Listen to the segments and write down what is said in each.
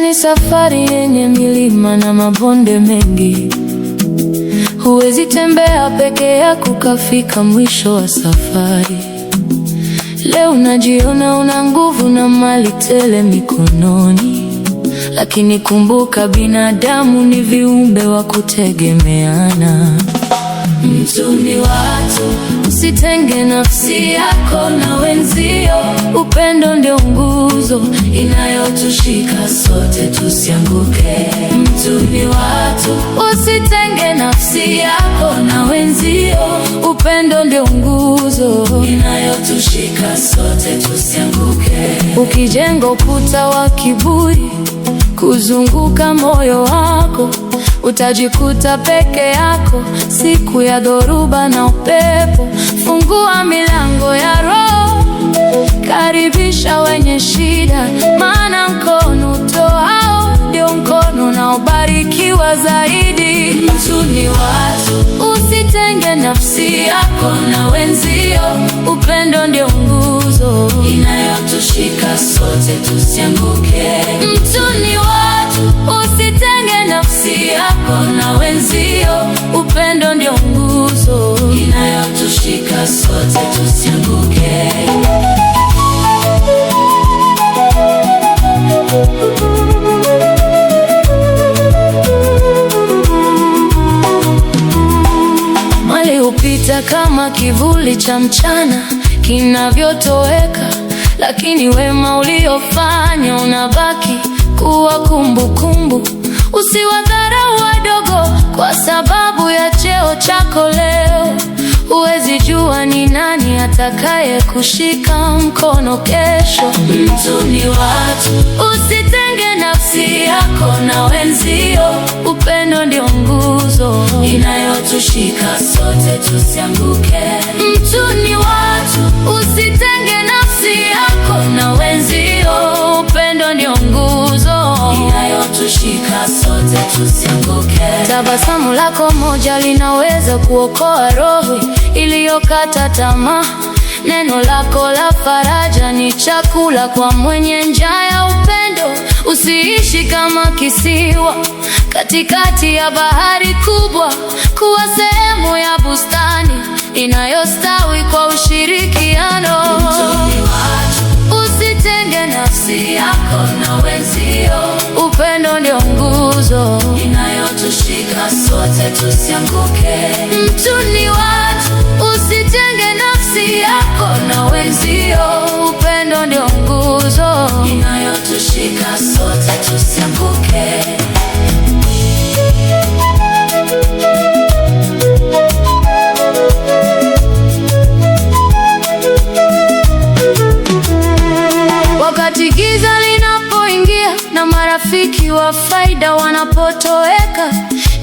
ni safari yenye milima na mabonde mengi. Huwezi tembea peke yako kafika mwisho wa safari. Leo unajiona una nguvu na mali tele mikononi, lakini kumbuka binadamu ni viumbe wa kutegemeana. Mtu ni watu, usitenge nafsi yako na wenzio. Upendo ndio nguzo inayotushika sote tusianguke. Mtu ni watu, usitenge nafsi yako na wenzio. Upendo ndio nguzo inayotushika sote tusianguke. Ukijenga ukuta wa kiburi kuzunguka moyo wako, utajikuta peke yako siku ya dhoruba na upepo. Fungua milango ya roho, karibisha wenye shida, maana mkono utoao ndio mkono unaobarikiwa zaidi. Mtu ni watu, usitenge nafsi yako na wenzio. Upendo ndio nguzo inayotushika sote tusianguke. Mtu ni watu, usitenge nafsi yako na wenzio. Upendo ndio nguzo inayotushika sote tusianguke. Mali hupita kama kivuli cha mchana kinavyotoweka, lakini wema uliofanya unabaki kuwa kumbukumbu. Usiwadharau wadogo kwa sababu ya cheo chako leo. Huwezi jua ni nani atakaye kushika mkono kesho. Mtu ni watu, usitenge nafsi yako na wenzio. Upendo ndio nguzo inayotushika sote tusianguke. Mtu ni watu, usitenge nafsi yako na wenzio. Upendo ndio nguzo inayotushika sote tusianguke. Tabasamu lako moja linaweza kuokoa roho iliyokata tamaa. Neno lako la faraja ni chakula kwa mwenye njaa ya upendo. Usiishi kama kisiwa katikati ya bahari kubwa. Kuwa sehemu ya bustani inayostawi kwa ushirikiano. Usitenge nafsi yako na wenzio. Upendo ndio nguzo inayotushika sote tusianguke. Mtu ni watu, usitenge nafsi yako na wenzio. Upendo ndio nguzo inayotushika sote tusianguke. Wakati giza linapoingia na marafiki wa faida wanapotoweka,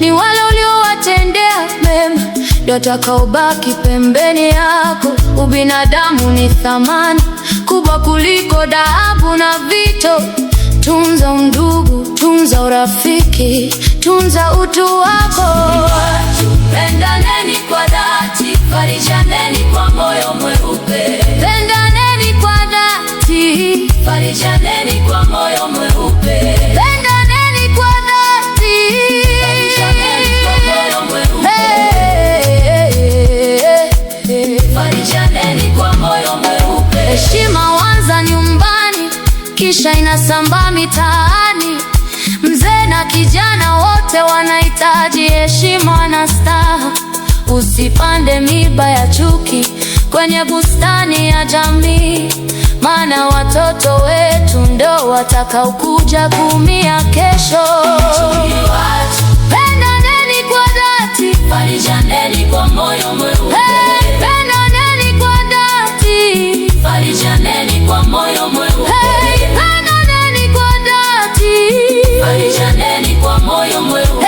ni wale uliowatendea mema ndio watakaobaki pembeni yako. Ubinadamu ni thamani kubwa kuliko dhahabu na vito. Tunza undugu, tunza urafiki, tunza utu wako. Pendaneni kwa dhati, farijaneni kwa moyo mweupe. Pendaneni kwa dhati, farijaneni kwa moyo mweupe. Pendaneni kwa dhati, farijaneni kwa moyo mweupe. Farijaneni kwa moyo mweupe. Heshima huanza nyumbani, kisha inasambaa mitaani. Mzee na kijana wote wanahitaji heshima na staha. Usipande miba ya chuki kwenye bustani ya jamii, maana watoto wetu ndo watakaokuja kuumia kesho. Pendaneni kwa dhati, farijaneni kwa moyo mweupe. Pendaneni kwa dhati, farijaneni kwa moyo mweupe. Pendaneni kwa dhati, farijaneni kwa moyo mweupe.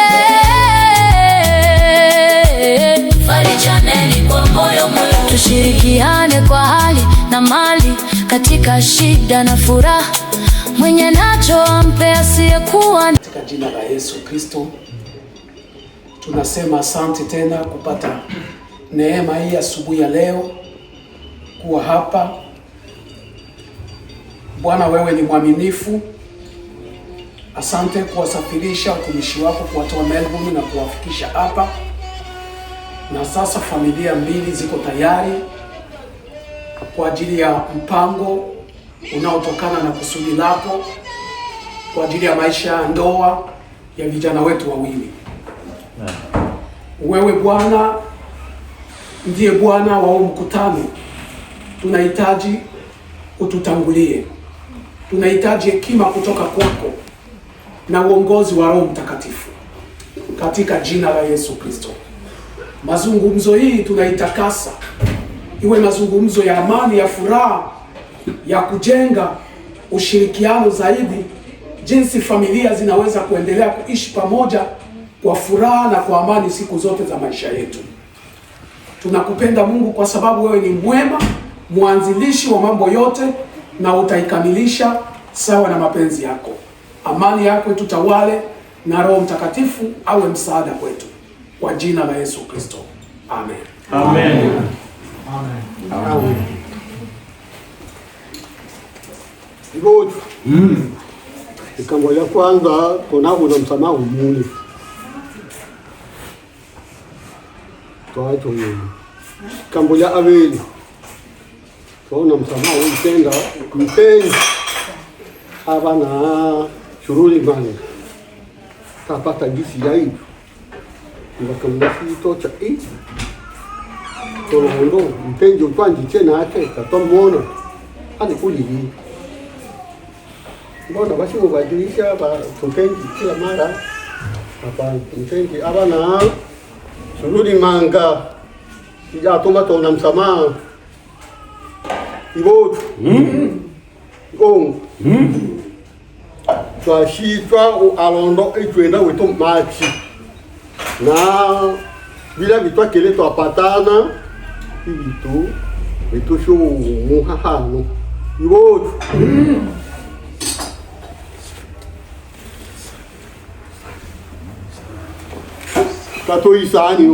Farijaneni kwa moyo mweupe. Tushirikiane kwa hali na mali, katika shida na furaha. Mwenye nacho ampe asiyekuwa. Katika jina la Yesu Kristo tunasema asante tena kupata neema hii asubuhi ya leo kuwa hapa. Bwana, wewe ni mwaminifu. Asante kuwasafirisha watumishi wako, kuwatoa Melbourne na kuwafikisha hapa. Na sasa familia mbili ziko tayari kwa ajili ya mpango unaotokana na kusudi lako kwa ajili ya maisha ya ndoa ya vijana wetu wawili. Wewe Bwana ndiye Bwana wa mkutano. Tunahitaji ututangulie. Tunahitaji hekima kutoka kwako na uongozi wa Roho Mtakatifu katika jina la Yesu Kristo. Mazungumzo hii tunaitakasa iwe mazungumzo ya amani, ya furaha, ya kujenga ushirikiano zaidi, jinsi familia zinaweza kuendelea kuishi pamoja kwa furaha na kwa amani siku zote za maisha yetu. Tunakupenda Mungu kwa sababu wewe ni mwema, mwanzilishi wa mambo yote, na utaikamilisha sawa na mapenzi yako. Amani yako tutawale na Roho Mtakatifu awe msaada kwetu, kwa jina la Yesu Kristo. Amen. Amen. Amen. Amen. Hivyo ikambo ya kwanza tunao na msamaha umuni. Tuacho yeye. Kambo ya aweli. Tuona msamaha utenda mpenzi abana shughuli mani. Tapata gisi ya hivi. Ngakamdasi tocha hii. Tolondo mpenzi utwanji tena ate tatomona. Hadi kulili. Mbona basi mubadilisha mpenzi kila mara? Hapa mpenzi abana shughuli manga. Ija tomato na msamaha. Ibo. Twashitwa alondo etwenda weto machi. Na bila vitwa kele twapatana ibitu bitushu muhahano. Ibo. Kato isani.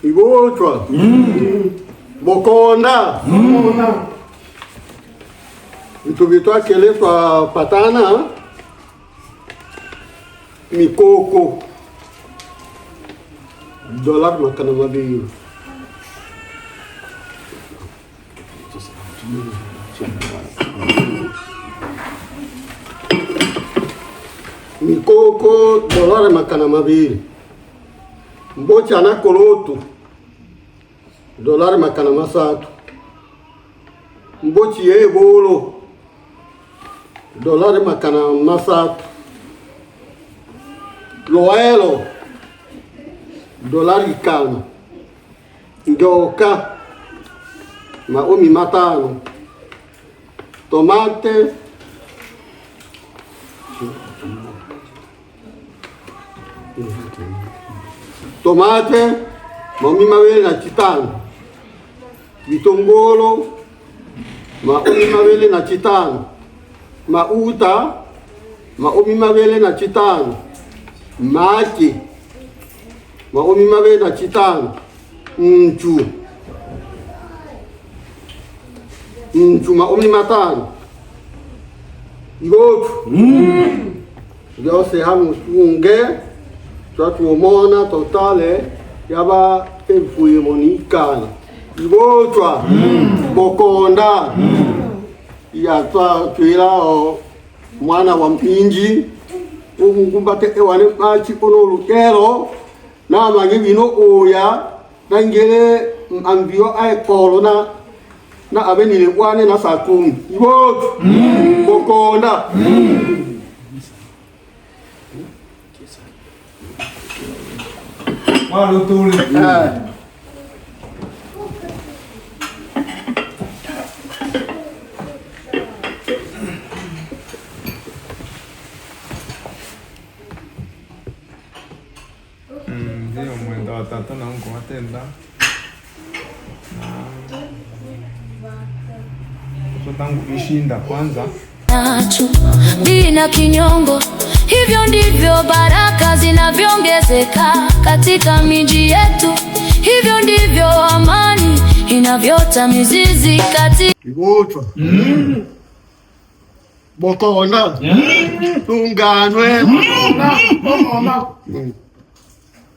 Ibochwa. Bokonda. Vitu vitwa kele twa patana mikoko. Dolar makana mabili. Mikoko dolar makana mabili. Mbocha na koloto dolari makana masatu. Mbochi ye bolo dolari makana masatu. Loelo dolari ikana. Ndoka maomi matano. Tomate maomi mawele na chitano. Vitongolo maomi mawele na chitano. Mauta maomi mawele na chitano. Maki maomi mawele na chitano. Mchu maomi matano. Igotu yose hamu unge tuomona totale yaba efuye monikana. Ibochwa bokonda ya twila mwana wa mpinji ukumbate ewane machi kono lukero na magibino oya nangele ambio ay kolona na abenile wane na sakumi. Ibochwa bokonda Walu tuli. batata na unko watenda so tangu ishinda kwanza nacho bina kinyongo. Hivyo ndivyo baraka zinavyoongezeka katika miji yetu. Hivyo ndivyo amani inavyota mizizi katika Ibochwa Bokonda Tunganwe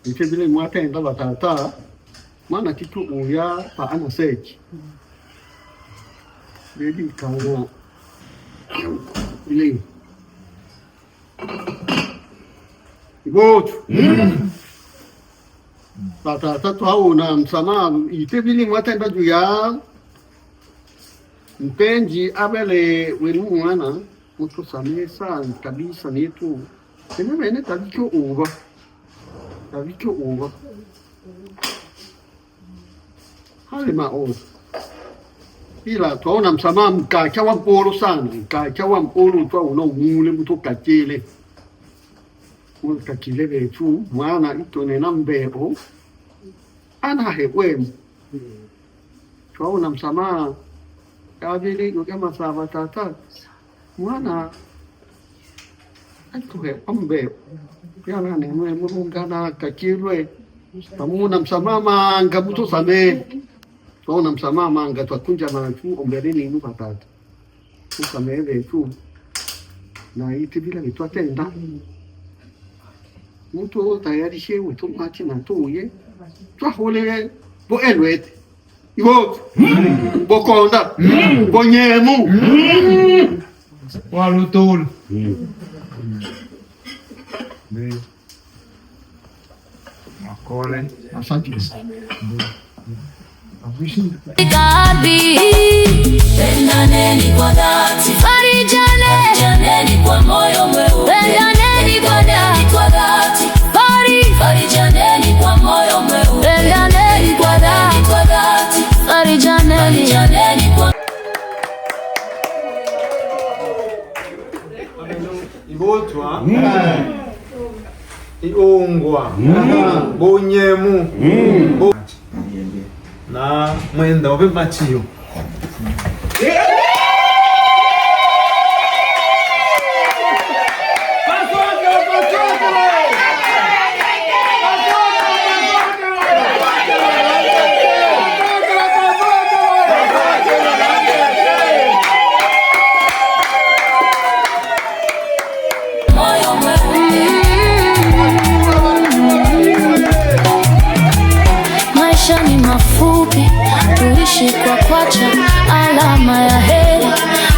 Nchebile mwatenda batata Mana kitu uya pa anasechi Bedi kango Ile Ibochwa batata tuhauna msamaha itebili mwatenda juya mpenzi abele wenu mwana mtu samee sana kabisa nitu bene tabikyo uba halima o ila tuona msamaha mkacha wa mpolo sana mkacha wa mpolo tuona umule mtu kachele kakile betu mwana itone na mbeo ana hewemu tuona msamaha kabili kama saba tata mwana atuhe ambeo yana nemwe murungana kakilwe pamuna msamaha ngabuto same tuona msamaha nga twakunja machu ombeleni inu batata tukamele tu na itibila bitwatenda mtu tayari shewe tumati na tuye twahole bo elwete Ibo Bokonda Bonyemu Walutul Makole asante Kabi pendaneni kwa dhati, farijaneni kwa moyo mweupe, pendaneni kwa dhati, farijaneni kwa moyo mweupe, pendaneni kwa dhati, farijaneni kwa Ibotwa Iongwa Bonyemu na mwenda obe machiyo kwa kwacha alama ya heri,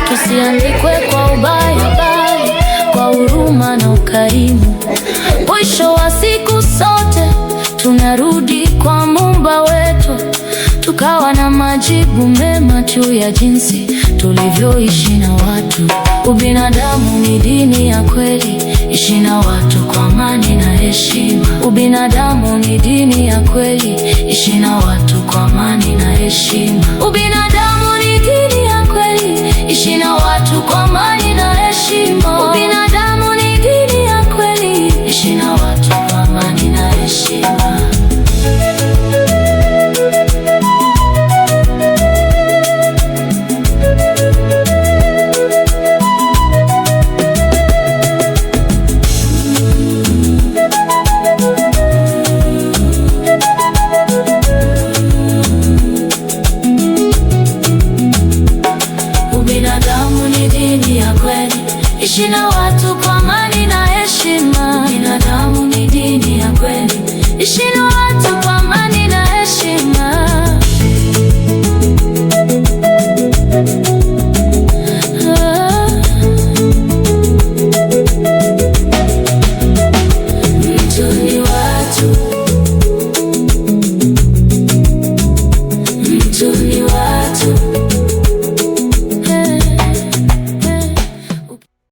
tusiandikwe kwa ubaya bali kwa huruma na ukarimu. Mwisho wa siku sote tunarudi kwa Muumba wetu, tukawa na majibu mema juu ya jinsi tulivyoishi na watu. Ubinadamu ni dini ya kweli, ishi na watu kwa amani na heshima. Ubinadamu ni dini ya kweli, ishi na watu kwa amani na heshima.